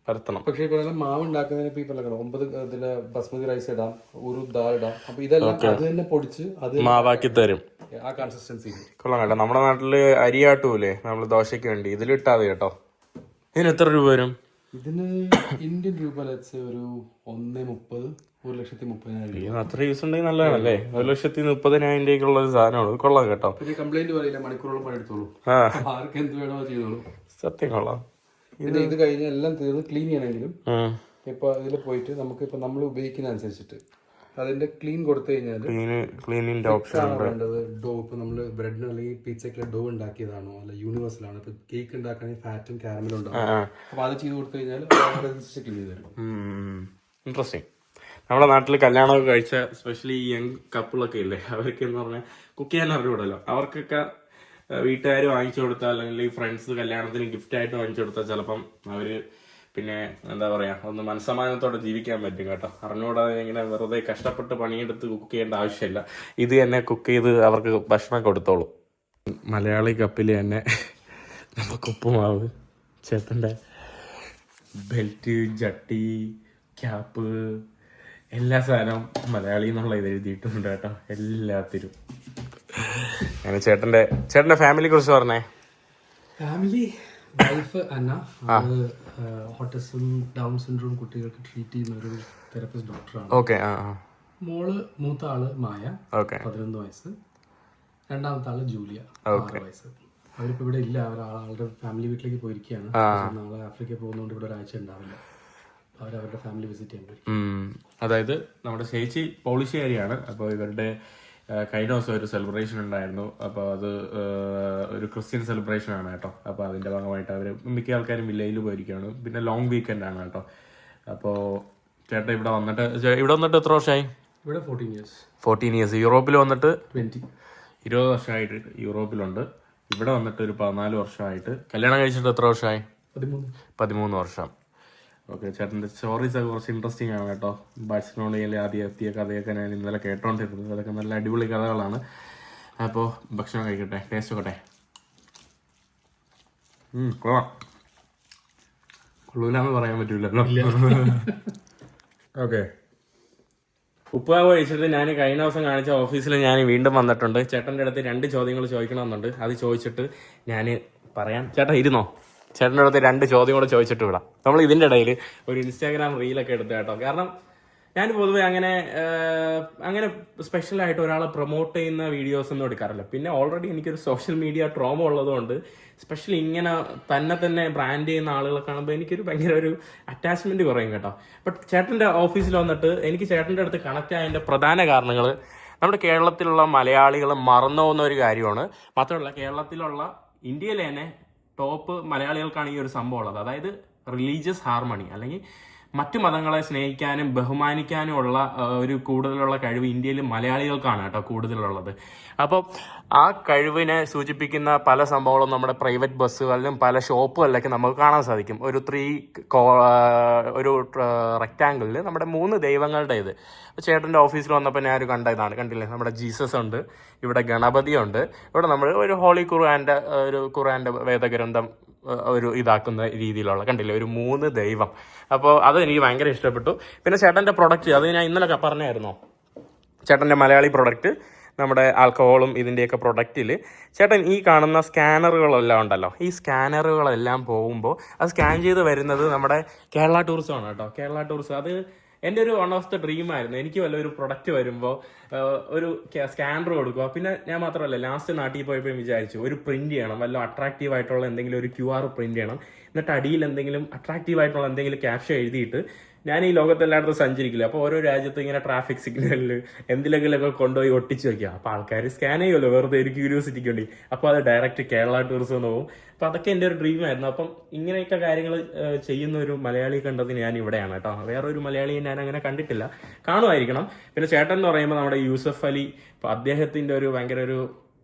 പരത്തണം. പക്ഷേ ഈ പറയുന്ന മാവ് ഉണ്ടാക്കുന്നതിന് ഇപ്പൊ ഈ പറഞ്ഞ 9 ഇതില് ബസ്മതി റൈസ് ഇടാം, ഒരു ദാൽ ഇടാം. അപ്പൊ ഇതെല്ലാം അത് തന്നെ പൊടിച്ച് അത് മാവാക്കി തരും. ആ കൺസിസ്റ്റൻസി. കൊള്ളാം കേട്ടോ. നമ്മുടെ നാട്ടില് അരിയാട്ടൂലേ നമ്മള് ദോശയ്ക്ക് വേണ്ടി, ഇതിലിട്ടാ മതി കേട്ടോ. ഇതിന് എത്ര രൂപ വരും? ഇതിന് ഇന്ത്യൻ രൂപ ഒരു 1.30, 1,30,000. അത്ര യൂസ് ഉണ്ടെങ്കിൽ നല്ലതാണല്ലേ. 1,30,000 ഒരു സാധനമാണ്. കൊള്ളാം കേട്ടോ. പിന്നെ കംപ്ലൈന്റ് പറയില്ല, മണിക്കൂറോളം പണിയെടുത്തോളൂ, ആർക്ക് എന്ത് വേണോ ചെയ്തോളൂ. സത്യം കൊള്ളാം. പിന്നെ ഇത് കഴിഞ്ഞ് എല്ലാം തീർന്ന് ക്ലീൻ ചെയ്യണമെങ്കിലും ഇപ്പൊ ഇതിൽ പോയിട്ട് നമുക്ക് ഇപ്പൊ നമ്മൾ ഉപയോഗിക്കുന്ന അനുസരിച്ചിട്ട് അതിന്റെ ക്ലീൻ കൊടുത്തു കഴിഞ്ഞാൽ ക്ലീനിന്റെ ഓപ്ഷൻ വേണ്ടത്. ഡോ ഇപ്പൊ നമ്മള് ബ്രെഡിന് അല്ലെങ്കിൽ പിzzയ്ക്കുള്ള ഡോ ഉണ്ടാക്കിയതാണോ അല്ല യൂണിവേഴ്സൽ ആണ്. ഇപ്പൊ കേക്ക് ഉണ്ടാക്കണമെങ്കിൽ ഫാറ്റും കാരമലും ഉണ്ടാവും. അപ്പൊ അത് ചെയ്ത് കൊടുത്തു കഴിഞ്ഞാൽ ക്ലീൻ ചെയ്ത് തരും. ഇൻട്രസ്റ്റിംഗ്. നമ്മുടെ നാട്ടിൽ കല്യാണമൊക്കെ കഴിച്ച സ്പെഷ്യലി ഈ യങ് കപ്പിളൊക്കെ ഇല്ലേ, അവർക്ക് എന്ന് പറഞ്ഞാൽ കുക്ക് ചെയ്യാൻ അറിഞ്ഞൂടല്ലോ. അവർക്കൊക്കെ വീട്ടുകാർ വാങ്ങിച്ചു കൊടുത്താൽ അല്ലെങ്കിൽ ഈ ഫ്രണ്ട്സ് കല്യാണത്തിന് ഗിഫ്റ്റ് ആയിട്ട് വാങ്ങിച്ചു കൊടുത്താൽ ചിലപ്പം അവര് പിന്നെ എന്താ പറയാ ഒന്ന് മനസ്സമാനത്തോടെ ജീവിക്കാൻ പറ്റും കേട്ടോ. അറിഞ്ഞുകൂടാതെ ഇങ്ങനെ വെറുതെ കഷ്ടപ്പെട്ട് പണിയെടുത്ത് കുക്ക് ചെയ്യേണ്ട ആവശ്യമില്ല. ഇത് തന്നെ കുക്ക് ചെയ്ത് അവർക്ക് ഭക്ഷണം കൊടുത്തോളൂ. മലയാളി കപ്പിൽ തന്നെ നമുക്ക് ഉപ്പുമാവ്, ചേട്ടൻ്റെ ബെൽറ്റ്, ജട്ടി, ക്യാപ്പ്, എല്ലാ സാധനവും മലയാളി എന്നുള്ള ഇത് എഴുതിയിട്ടുണ്ട് കേട്ടോ എല്ലാത്തിനും. അങ്ങനെ ചേട്ടന്റെ ഫാമിലിയെ കുറിച്ച് പറഞ്ഞേ. ഫാമിലി വൈഫ് അന്ന, ഓട്ടിസം ഡൗൺ സിൻഡ്രോം കുട്ടികൾക്ക് ട്രീറ്റ് ചെയ്യുന്ന ഒരു തെറപ്പിസ്റ്റ് ഡോക്ടറാണ്. ഓക്കെ. മോള് മൂത്ത ആള് മായ, 11 വയസ്സ്. രണ്ടാമത്തെ ആള് ജൂലിയ, 6 വയസ്സ്. അവരിപ്പോ ഇവിടെ ഇല്ല, ആളുടെ ഫാമിലി വീട്ടിലേക്ക് പോയിരിക്കുകയാണ്. നാളെ ആഫ്രിക്ക പോകുന്നതുകൊണ്ട് ഇവിടെ ഒരാഴ്ച ഉണ്ടാവില്ല. അവരവരുടെ ഫാമിലി വിസിറ്റ് ചെയ്യാൻ പറ്റും. അതായത് നമ്മുടെ ചേച്ചി പോളിഷുകാരിയാണ്. അപ്പോൾ ഇവരുടെ കഴിഞ്ഞ ദിവസം ഒരു സെലിബ്രേഷൻ ഉണ്ടായിരുന്നു. അപ്പോൾ അത് ഒരു ക്രിസ്ത്യൻ സെലിബ്രേഷൻ ആണ് കേട്ടോ. അപ്പോൾ അതിന്റെ ഭാഗമായിട്ട് അവർ മിക്ക ആൾക്കാരും വില്ലേജിൽ പോയിരിക്കുകയാണ്. പിന്നെ ലോങ് വീക്കെൻഡ് ആണ് കേട്ടോ. അപ്പോൾ ചേട്ടൻ ഇവിടെ വന്നിട്ട് എത്ര വർഷമായി? ഇവിടെ 14 ഇയേഴ്സ്. യൂറോപ്പിൽ വന്നിട്ട് 20 വർഷമായിട്ട് യൂറോപ്പിലുണ്ട്. ഇവിടെ വന്നിട്ട് ഒരു 14 വർഷമായിട്ട്. കല്യാണം കഴിച്ചിട്ട് എത്ര വർഷമായി? 13 വർഷം. ഓക്കെ. ചേട്ടൻ്റെ സ്റ്റോറീസ് ഒക്കെ കുറച്ച് ഇൻട്രസ്റ്റിംഗ് ആണ് കേട്ടോ. ബാഴ്സലോണയിൽ ആദ്യം എത്തിയ കഥയൊക്കെ ഞാൻ ഇന്നലെ കേട്ടോണ്ടിരുന്നത്. അതൊക്കെ നല്ല അടിപൊളി കഥകളാണ്. അപ്പോൾ ഭക്ഷണം കഴിക്കട്ടെ, ടേസ്റ്റ് നോക്കട്ടെ. കൊള്ളാം. കൊള്ളൂലെന്ന് പറയാൻ പറ്റൂലല്ലോ. ഓക്കെ. ഉപ്പുമാവ് കഴിച്ചിട്ട് ഞാൻ കഴിഞ്ഞ ദിവസം കാണിച്ച ഓഫീസിൽ ഞാൻ വീണ്ടും വന്നിട്ടുണ്ട്. ചേട്ടൻ്റെ അടുത്ത് 2 ചോദ്യങ്ങൾ ചോദിക്കണമെന്നുണ്ട്. അത് ചോദിച്ചിട്ട് ഞാൻ പറയാം. ചേട്ടാ ഇരുന്നോ? ചേട്ടൻ്റെ അടുത്ത് 2 ചോദ്യം കൂടെ ചോദിച്ചിട്ട് വിടാം. നമ്മൾ ഇതിൻ്റെ ഇടയിൽ ഒരു ഇൻസ്റ്റാഗ്രാം റീലൊക്കെ എടുത്ത് കേട്ടോ. കാരണം ഞാൻ പൊതുവെ അങ്ങനെ സ്പെഷ്യലായിട്ട് ഒരാളെ പ്രൊമോട്ട് ചെയ്യുന്ന വീഡിയോസ് ഒന്നും എടുക്കാറില്ല. പിന്നെ ഓൾറെഡി എനിക്കൊരു സോഷ്യൽ മീഡിയ ട്രോമ ഉള്ളതുകൊണ്ട് സ്പെഷ്യലി ഇങ്ങനെ തന്നെ ബ്രാൻഡ് ചെയ്യുന്ന ആളുകളെ കാണുമ്പോൾ എനിക്കൊരു ഭയങ്കര ഒരു അറ്റാച്ച്മെന്റ് കുറയും കേട്ടോ. ബട്ട് ചേട്ടൻ്റെ ഓഫീസിൽ വന്നിട്ട് എനിക്ക് ചേട്ടൻ്റെ അടുത്ത് കണക്ട് ആയതിൻ്റെ പ്രധാന കാരണങ്ങൾ നമ്മുടെ കേരളത്തിലുള്ള മലയാളികൾ മറന്നു പോകുന്ന ഒരു കാര്യമാണ്. മാത്രമല്ല കേരളത്തിലുള്ള ഇന്ത്യയിലെ തന്നെ ടോപ്പ് മലയാളികൾക്കാണ് ഈ ഒരു സംഭവം ഉള്ളത്. അതായത് റിലീജിയസ് ഹാർമണി, അല്ലെങ്കിൽ മറ്റു മതങ്ങളെ സ്നേഹിക്കാനും ബഹുമാനിക്കാനും ഉള്ള ഒരു കൂടുതലുള്ള കഴിവ് ഇന്ത്യയിൽ മലയാളികൾക്കാണ് കേട്ടോ കൂടുതലുള്ളത്. അപ്പോൾ ആ കഴിവിനെ സൂചിപ്പിക്കുന്ന പല സംഭവങ്ങളും നമ്മുടെ പ്രൈവറ്റ് ബസ്സുകളിലും പല ഷോപ്പുകളിലൊക്കെ നമുക്ക് കാണാൻ സാധിക്കും. ഒരു റെക്റ്റാങ്കിളിൽ നമ്മുടെ 3 ദൈവങ്ങളുടെ ഇത്. ചേട്ടൻ്റെ ഓഫീസിൽ വന്നപ്പോൾ ഞാൻ കണ്ട ഇതാണ്, കണ്ടില്ലേ? നമ്മുടെ ജീസസ് ഉണ്ട്, ഇവിടെ ഗണപതി ഉണ്ട്, ഇവിടെ നമ്മൾ ഒരു ഹോളി ഖുർആൻ്റെ വേദഗ്രന്ഥം ഒരു ഇതാക്കുന്ന രീതിയിലുള്ള കണ്ടില്ലേ ഒരു 3 ദൈവം. അപ്പോൾ അത് എനിക്ക് ഭയങ്കര ഇഷ്ടപ്പെട്ടു. പിന്നെ ചേട്ടൻ്റെ പ്രൊഡക്റ്റ് അത് ഞാൻ ഇന്നലെ പറഞ്ഞായിരുന്നോ, ചേട്ടൻ്റെ മലയാളി പ്രൊഡക്റ്റ് നമ്മുടെ ആൽക്കഹോളും ഇതിൻ്റെയൊക്കെ പ്രൊഡക്റ്റിൽ ചേട്ടൻ ഈ കാണുന്ന സ്കാനറുകളെല്ലാം ഉണ്ടല്ലോ, ഈ സ്കാനറുകളെല്ലാം പോകുമ്പോൾ അത് സ്കാൻ ചെയ്ത് വരുന്നത് നമ്മുടെ കേരള ടൂറിസമാണ് കേട്ടോ. കേരള ടൂറിസം അത് എൻ്റെ ഒരു വൺ ഓഫ് ദ ഡ്രീം ആയിരുന്നു. എനിക്ക് വല്ല ഒരു പ്രൊഡക്റ്റ് വരുമ്പോൾ ഒരു സ്കാനർ കൊടുക്കുക. പിന്നെ ഞാൻ മാത്രമല്ല ലാസ്റ്റ് നാട്ടിൽ പോയപ്പോൾ വിചാരിച്ചു ഒരു പ്രിന്റ് ചെയ്യണം, വല്ല അട്രാക്റ്റീവ് ആയിട്ടുള്ള എന്തെങ്കിലും ഒരു QR പ്രിന്റ് ചെയ്യണം. എന്നിട്ട് അടിയിൽ എന്തെങ്കിലും അട്രാക്റ്റീവ് ആയിട്ടുള്ള എന്തെങ്കിലും ക്യാപ്ഷൻ എഴുതിയിട്ട് ഞാൻ ഈ ലോകത്തെല്ലായിടത്തും സഞ്ചരിക്കില്ല. അപ്പോൾ ഓരോ രാജ്യത്തും ഇങ്ങനെ ട്രാഫിക് സിഗ്നലിൽ എന്തിലെങ്കിലൊക്കെ കൊണ്ടുപോയി ഒട്ടിച്ച് വയ്ക്കുക. അപ്പോൾ ആൾക്കാർ സ്കാൻ ചെയ്യുമല്ലോ വെറുതെ ഒരു ക്യൂരിയോസിറ്റിക്ക് വേണ്ടി. അപ്പോൾ അത് ഡയറക്റ്റ് കേരള ടൂറിസം എന്ന് പോകും. അപ്പോൾ അതൊക്കെ എൻ്റെ ഒരു ഡ്രീമായിരുന്നു. അപ്പം ഇങ്ങനെയൊക്കെ കാര്യങ്ങൾ ചെയ്യുന്ന ഒരു മലയാളി കണ്ടത് ഞാൻ ഇവിടെയാണ് കേട്ടോ. വേറെ ഒരു മലയാളിയെ ഞാൻ അങ്ങനെ കണ്ടിട്ടില്ല, കാണുമായിരിക്കണം. പിന്നെ ചേട്ടൻ എന്ന് പറയുമ്പോൾ നമ്മുടെ യൂസഫ് അലി, ഇപ്പോൾ അദ്ദേഹത്തിൻ്റെ ഒരു ഭയങ്കര ഒരു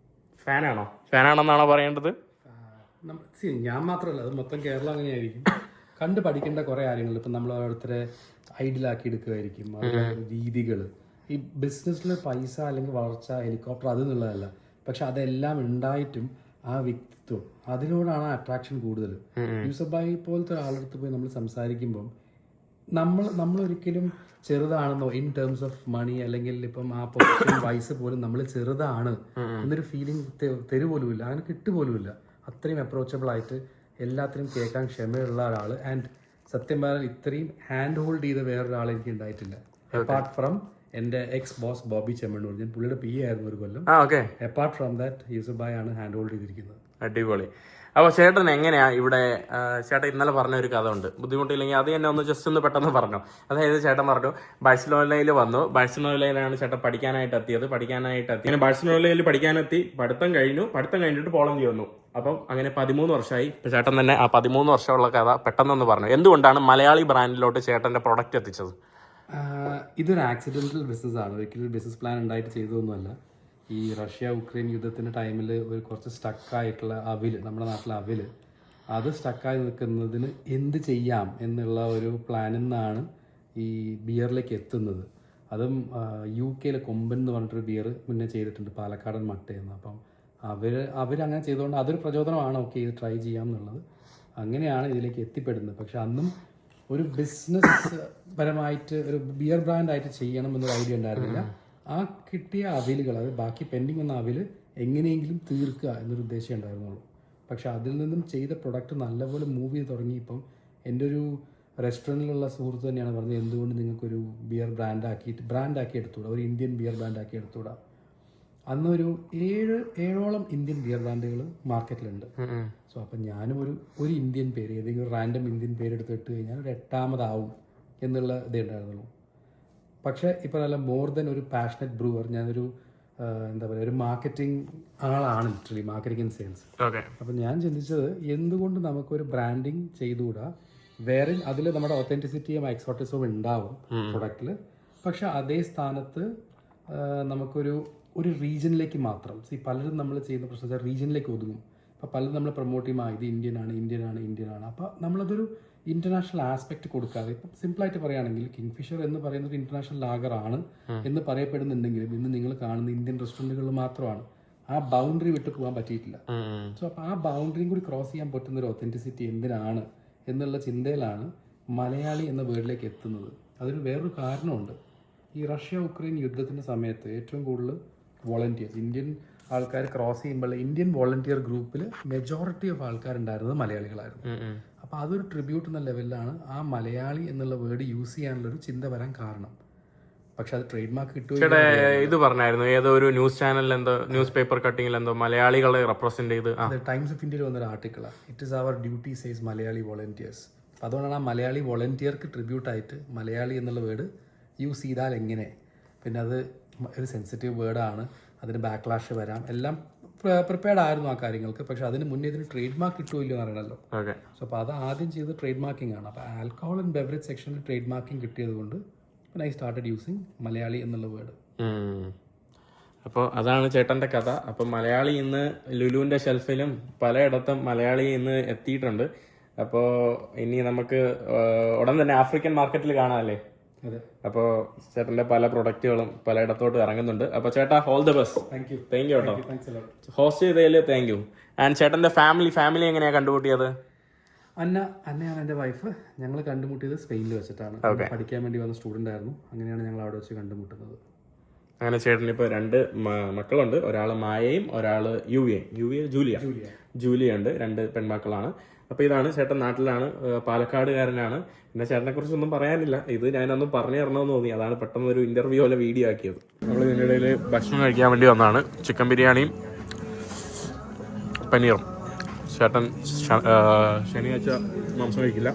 ഫാനാണെന്നാണോ പറയേണ്ടത്? ഞാൻ മാത്രമല്ല, അത് മൊത്തം കേരളം അങ്ങനെയായിരിക്കും. കണ്ട് പഠിക്കേണ്ട കുറേ കാര്യങ്ങൾ ഇപ്പം നമ്മൾ ഓരോരുത്തരെ ഐഡിയലാക്കി എടുക്കുമായിരിക്കും. അവരുടെ രീതികൾ, ഈ ബിസിനസ്സിൽ പൈസ അല്ലെങ്കിൽ വളർച്ച, ഹെലികോപ്റ്റർ അത് എന്നുള്ളതല്ല. പക്ഷെ അതെല്ലാം ഉണ്ടായിട്ടും ആ വ്യക്തിത്വം അതിനോടാണ് അട്രാക്ഷൻ കൂടുതൽ. യൂസഫായി പോലത്തെ ഒരാളടുത്ത് പോയി നമ്മൾ സംസാരിക്കുമ്പം നമ്മളൊരിക്കലും ചെറുതാണെന്നോ ഇൻ ടേംസ് ഓഫ് മണി അല്ലെങ്കിൽ ഇപ്പം ആ പൊസിഷൻ വയസ്സ് പോലും നമ്മൾ ചെറുതാണ് എന്നൊരു ഫീലിംഗ് തരുപോലുമില്ല, അങ്ങനെ കിട്ടുപോലുമില്ല. അത്രയും അപ്രോച്ചബിൾ ആയിട്ട് എല്ലാത്തിനും കേൾക്കാൻ ക്ഷമയുള്ള ഒരാൾ. ആൻഡ് സത്യം പറഞ്ഞാൽ ഇത്രയും ഹാൻഡ് ഹോൾഡ് ചെയ്ത വേറൊരാൾ എനിക്ക് ഉണ്ടായിട്ടില്ല, അപ്പാർട്ട് ഫ്രം എൻ്റെ എക്സ് ബോസ് ബോബി ചെമ്മണ്ണൂർ. ഞാൻ പുള്ളിയുടെ പി ആയിരുന്നു ഒരു കൊല്ലം. Apart from that Yusuf Bhai ആണ് ഹാൻഡ് ഹോൾഡ് ചെയ്തിരിക്കുന്നത്. അടിപൊളി. അപ്പോൾ ചേട്ടൻ എങ്ങനെയാ ഇവിടെ, ചേട്ടൻ ഇന്നലെ പറഞ്ഞ ഒരു കഥ ഉണ്ട്, ബുദ്ധിമുട്ടില്ലെങ്കിൽ അത് തന്നെ ഒന്ന് ജസ്റ്റ് ഒന്ന് പെട്ടെന്ന് പറഞ്ഞു. അതായത് ചേട്ടൻ പറഞ്ഞു ബാഴ്സലോണയിൽ വന്നു, ബാഴ്സലോണയിലാണ് ചേട്ടൻ പഠിക്കാനായിട്ട് എത്തിയത്. അങ്ങനെ ബാഴ്സലോണയിൽ പഠിക്കാനെത്തി, പഠിത്തം കഴിഞ്ഞിട്ട് പോളണ്ടിൽ വന്നു. അപ്പം അങ്ങനെ 13 വർഷമായി. ഇപ്പം ചേട്ടൻ തന്നെ ആ 13 വർഷമുള്ള കഥ പെട്ടെന്നൊന്ന് പറഞ്ഞു. എന്തുകൊണ്ടാണ് മലയാളി ബ്രാൻഡിലോട്ട് ചേട്ടൻ്റെ പ്രൊഡക്റ്റ് എത്തിച്ചത്? ഇതൊരു ആക്സിഡൻ്റൽ ബിസിനസ്സാണ്, ഒരിക്കലും ബിസിനസ് പ്ലാൻ ഉണ്ടായിട്ട് ചെയ്തതൊന്നുമല്ല. ഈ റഷ്യ ഉക്രൈൻ യുദ്ധത്തിൻ്റെ ടൈമിൽ ഒരു കുറച്ച് സ്റ്റക്കായിട്ടുള്ള അവിൽ, നമ്മുടെ നാട്ടിലെ അവിൽ, അത് സ്റ്റക്കായി നിൽക്കുന്നതിന് എന്ത് ചെയ്യാം എന്നുള്ള ഒരു പ്ലാനിൽ നിന്നാണ് ഈ ബിയറിലേക്ക് എത്തുന്നത്. അതും UK കൊമ്പൻ എന്ന് പറഞ്ഞിട്ടൊരു ബിയർ മുന്നേ ചെയ്തിട്ടുണ്ട്, പാലക്കാടൻ മട്ടയെന്ന്. അപ്പം അവരങ്ങനെ ചെയ്തുകൊണ്ട് അതൊരു പ്രചോദനമാണ്, ഓക്കെ ഇത് ട്രൈ ചെയ്യാം എന്നുള്ളത്. അങ്ങനെയാണ് ഇതിലേക്ക് എത്തിപ്പെടുന്നത്. പക്ഷെ അന്നും ഒരു ബിസിനസ് പരമായിട്ട് ഒരു ബിയർ ബ്രാൻഡായിട്ട് ചെയ്യണം എന്നൊരു ഐഡിയ ഉണ്ടായിരുന്നില്ല. ആ കിട്ടിയ അവിലുകൾ, അത് ബാക്കി പെൻഡിങ് വന്ന അവിൽ എങ്ങനെയെങ്കിലും തീർക്കുക എന്നൊരു ഉദ്ദേശം ഉണ്ടായിരുന്നുള്ളൂ. പക്ഷെ അതിൽ നിന്നും ചെയ്ത പ്രൊഡക്റ്റ് നല്ലപോലെ മൂവ് ചെയ്ത് തുടങ്ങിയപ്പം എൻ്റെ ഒരു റെസ്റ്റോറൻറ്റിലുള്ള സുഹൃത്ത് തന്നെയാണ് പറഞ്ഞത്, എന്തുകൊണ്ട് നിങ്ങൾക്കൊരു ബിയർ ബ്രാൻഡാക്കി എടുത്തുകൂടാ, ഒരു ഇന്ത്യൻ ബിയർ ബ്രാൻഡാക്കി എടുത്തുകൂടാ. അന്നൊരു 7ഓളം ഇന്ത്യൻ ബിയർ ബ്രാൻഡുകൾ മാർക്കറ്റിലുണ്ട്. സോ അപ്പം ഞാനും ഒരു ഇന്ത്യൻ പേര്, ഏതെങ്കിലും ഒരു റാൻഡം ഇന്ത്യൻ പേര് എടുത്തിട്ട് കഴിഞ്ഞാൽ ഒരു 8ാമതാവും എന്നുള്ള ഇതേ ഉണ്ടായിരുന്നുള്ളൂ. പക്ഷേ ഇപ്പോൾ നല്ല മോർ ദൻ ഒരു പാഷനറ്റ് ബ്രൂവർ, ഞാനൊരു എന്താ പറയുക, ഒരു മാർക്കറ്റിംഗ് ആളാണ്, ലിറ്ററലി മാർക്കറ്റിംഗ് ആൻഡ് സെയിൽസ്. അപ്പം ഞാൻ ചിന്തിച്ചത് എന്തുകൊണ്ട് നമുക്കൊരു ബ്രാൻഡിങ് ചെയ്തുകൂടാ, വേറെ അതിൽ നമ്മുടെ ഒത്തൻറ്റിസിറ്റിയും എക്സോട്ടിസവും ഉണ്ടാവും പ്രൊഡക്റ്റിൽ. പക്ഷെ അതേ സ്ഥാനത്ത് നമുക്കൊരു റീജിയനിലേക്ക് മാത്രം, പലരും നമ്മൾ ചെയ്യുന്ന പ്രശ്നം റീജിയനിലേക്ക് ഒതുങ്ങും. അപ്പോൾ പലരും നമ്മൾ പ്രൊമോട്ട് ചെയ്യുമ്പോൾ ഇത് ഇന്ത്യനാണ്. അപ്പോൾ നമ്മളതൊരു ഇന്റർനാഷണൽ ആസ്പെക്ട് കൊടുക്കാതെ, ഇപ്പം സിമ്പിളായിട്ട് പറയുകയാണെങ്കിൽ കിങ്ഫിഷർ എന്ന് പറയുന്നത് ഇന്റർനാഷണൽ ലാഗറാണ് എന്ന് പറയപ്പെടുന്നുണ്ടെങ്കിലും ഇന്ന് നിങ്ങൾ കാണുന്ന ഇന്ത്യൻ റെസ്റ്റോറൻറ്റുകളിൽ മാത്രമാണ്. ആ ബൗണ്ടറി വിട്ട് പോകാൻ പറ്റിയിട്ടില്ല. സോ അപ്പോൾ ആ ബൗണ്ടറിയും കൂടി ക്രോസ് ചെയ്യാൻ പറ്റുന്ന ഒരു ഒത്തൻറ്റിസിറ്റി എന്തിനാണ് എന്നുള്ള ചിന്തയിലാണ് മലയാളി എന്ന വേർഡിലേക്ക് എത്തുന്നത്. അതിന് വേറൊരു കാരണമുണ്ട്. ഈ റഷ്യ ഉക്രൈൻ യുദ്ധത്തിൻ്റെ സമയത്ത് ഏറ്റവും കൂടുതൽ വോളണ്ടിയേഴ്സ്, ഇന്ത്യൻ ആൾക്കാർ ക്രോസ് ചെയ്യുമ്പോൾ ഇന്ത്യൻ വോളണ്ടിയർ ഗ്രൂപ്പിൽ മെജോറിറ്റി ഓഫ് ആൾക്കാരുണ്ടായിരുന്നത് മലയാളികളായിരുന്നു. അപ്പോൾ അതൊരു ട്രിബ്യൂട്ട് എന്ന ലെവലിലാണ് ആ മലയാളി എന്നുള്ള വേർഡ് യൂസ് ചെയ്യാനുള്ളൊരു ചിന്ത വരാൻ കാരണം. പക്ഷെ അത് ട്രേഡ് മാർക്ക് കിട്ടുക. ഇത് പറഞ്ഞായിരുന്നു ഏതോ ഒരു ന്യൂസ് ചാനലിൽ എന്തോ ന്യൂസ് പേപ്പർ കട്ടിങ്ങിൽ എന്തോ മലയാളികളെ റെപ്രസെന്റ് ചെയ്ത് ടൈംസ് ഓഫ് ഇന്ത്യയിൽ വന്നൊരു ആർട്ടിക്കിളാണ്, it is our duty says Malayali volunteers. അപ്പോൾ അതുകൊണ്ടാണ് ആ മലയാളി വോളണ്ടിയർക്ക് ട്രിബ്യൂട്ടായിട്ട് മലയാളി എന്നുള്ള വേർഡ് യൂസ് ചെയ്താൽ എങ്ങനെ. പിന്നെ അത് ഒരു സെൻസിറ്റീവ് വേർഡാണ്, അതിന് ബാക്ക്ലാഷ് വരാം, എല്ലാം പ്രിപ്പയർഡ് ആയിരുന്നു ആ കാര്യങ്ങൾക്ക്. പക്ഷെ അതിന് മുന്നേ ഇതിന് ട്രേഡ് മാർക്ക് കിട്ടുമല്ലോ എന്ന് അറിയണമല്ലോ. സോ അപ്പോൾ അത് ആദ്യം ചെയ്ത് ട്രേഡ് മാർക്കിംഗ് ആണ്. അപ്പോൾ ആൽക്കഹോൾ ആൻഡ് ബെവറേജ് സെക്ഷനിൽ ട്രേഡ് മാർക്കിംഗ് കിട്ടിയത് കൊണ്ട് ഐ സ്റ്റാർട്ടഡ് യൂസിങ് മലയാളി എന്നുള്ള വേർഡ്. അപ്പോൾ അതാണ് ചേട്ടൻ്റെ കഥ. അപ്പം മലയാളി ഇന്ന് ലുലുവിൻ്റെ ഷെൽഫിലും പലയിടത്തും മലയാളി ഇന്ന് എത്തിയിട്ടുണ്ട്. അപ്പോൾ ഇനി നമുക്ക് ഉടൻ തന്നെ ആഫ്രിക്കൻ മാർക്കറ്റിൽ കാണാമല്ലേ? അപ്പോൾ ചേട്ടൻ്റെ പല പ്രൊഡക്റ്റുകളും പലയിടത്തോട്ട് ഇറങ്ങുന്നുണ്ട്. അപ്പോൾ ചേട്ടാ all the best. Thank you കേട്ടോ, ഹോസ്റ്റ് ചെയ്തതിൽ താങ്ക് യു. ആൻഡ് ചേട്ടൻ്റെ ഫാമിലി എങ്ങനെയാണ് കണ്ടുമുട്ടിയത്? അന്നയാണ് എൻ്റെ വൈഫ്. ഞങ്ങൾ കണ്ടുമുട്ടിയത് സ്പെയിനിൽ വെച്ചിട്ടാണ്. പഠിക്കാൻ വേണ്ടി വന്ന സ്റ്റുഡൻ്റ് ആയിരുന്നു. അങ്ങനെയാണ് ഞങ്ങൾ അവിടെ വെച്ച് കണ്ടുമുട്ടുന്നത്. അങ്ങനെ ചേട്ടന് ഇപ്പോൾ 2 മക്കളുണ്ട്. ഒരാൾ മായയും ഒരാൾ ജൂലിയ ഉണ്ട്. 2 പെൺമക്കളാണ്. അപ്പോൾ ഇതാണ് ചേട്ടൻ, നാട്ടിലാണ്, പാലക്കാടുകാരനാണ്. പിന്നെ ചേട്ടനെ കുറിച്ചൊന്നും പറയാനില്ല, ഇത് ഞാനൊന്നും പറഞ്ഞു തരണമെന്ന് തോന്നി, അതാണ് പെട്ടെന്ന് ഒരു ഇന്റർവ്യൂ പോലെ വീഡിയോ ആക്കിയത്. നമ്മൾ ഇതിനിടയിൽ ഭക്ഷണം കഴിക്കാൻ വേണ്ടി വന്നതാണ്. ചിക്കൻ ബിരിയാണിയും പനീറും. ചേട്ടൻ ശനിയാഴ്ച മാംസം കഴിക്കില്ല,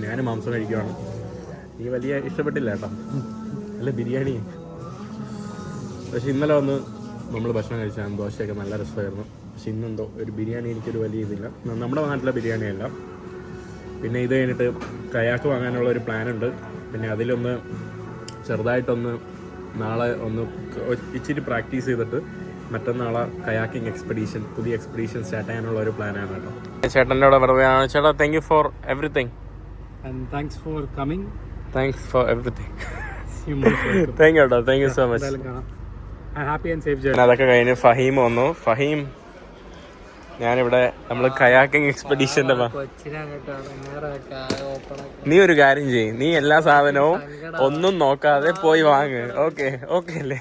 ഞാനും മാംസം കഴിക്കുകയാണ്. നീ വലിയ ഇഷ്ടപ്പെട്ടില്ല കേട്ടോ, അല്ല ബിരിയാണി. പക്ഷെ ഇന്നലെ വന്ന് നമ്മൾ ഭക്ഷണം കഴിച്ചാൽ ദോശയൊക്കെ നല്ല രസമായിരുന്നു. പക്ഷെ ഇന്നെന്തോ ഒരു ബിരിയാണി എനിക്കൊരു വലിയ ഇതില്ല, നമ്മുടെ നാട്ടിലെ ബിരിയാണിയല്ല. പിന്നെ ഇത് കഴിഞ്ഞിട്ട് കയാക്ക് വാങ്ങാനുള്ള ഒരു പ്ലാനുണ്ട്. പിന്നെ അതിലൊന്ന് ചെറുതായിട്ടൊന്ന് നാളെ ഒന്ന് ഇച്ചിരി പ്രാക്ടീസ് ചെയ്തിട്ട് മറ്റന്നാളെ കയാക്കിംഗ് എക്സ്പെഡീഷൻ, പുതിയ എക്സ്പെഡീഷൻ സ്റ്റാർട്ട് ചെയ്യാനുള്ള ഒരു പ്ലാനാണ് കേട്ടോ. ചേട്ടൻ്റെ അവിടെ വെറുതെ ആണ്. ചേട്ടാ thank you for everything. Thanks for coming. Thanks for everything. Thank you കേട്ടോ, താങ്ക് യു സോ മച്ച്. അതൊക്കെ കഴിഞ്ഞ് ഫഹീം വന്നു. ഫഹീം ഞാനിവിടെ നമ്മള് കയാക്കിംഗ് എക്സ്പെഡീഷന്റെ നീ ഒരു കാര്യം ചെയ്യും, നീ എല്ലാ സാധനവും ഒന്നും നോക്കാതെ പോയി വാങ്ങ്. ഓക്കെ അല്ലേ?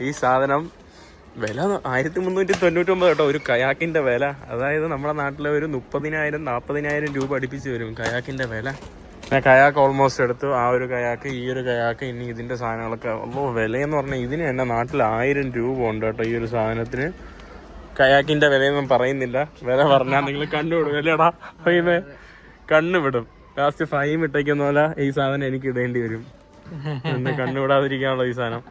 ഈ സാധനം വില 1399 കേട്ടോ ഒരു കയാക്കിന്റെ വില. അതായത് നമ്മുടെ നാട്ടിലെ ഒരു 30,000-40,000 രൂപ അടുപ്പിച്ച് വരും കയാക്കിന്റെ വില. ഞാൻ കയാക്ക് ഓൾമോസ്റ്റ് എടുത്തു. ആ ഒരു കയാക്ക്, ഈ ഒരു കയാക്ക്, ഇനി ഇതിന്റെ സാധനങ്ങളൊക്കെ. വിലയെന്ന് പറഞ്ഞാൽ ഇതിന് തന്നെ നാട്ടിൽ 1000 രൂപ ഉണ്ട് കേട്ടോ ഈ ഒരു സാധനത്തിന്. കയാക്കിന്റെ വിലയൊന്നും പറയുന്നില്ല, വില പറഞ്ഞാൽ നിങ്ങൾ കണ്ണുവിടും അല്ലേടാ? ഫൈമേ കണ്ണുവിടും. ലാസ്റ്റ് ഫൈം ഇട്ടേക്കുന്ന പോലെ ഈ സാധനം എനിക്ക് ഇടേണ്ടി വരും. എന്നെ കണ്ണുവിടാതിരിക്കാനുള്ള ഈ സാധനം.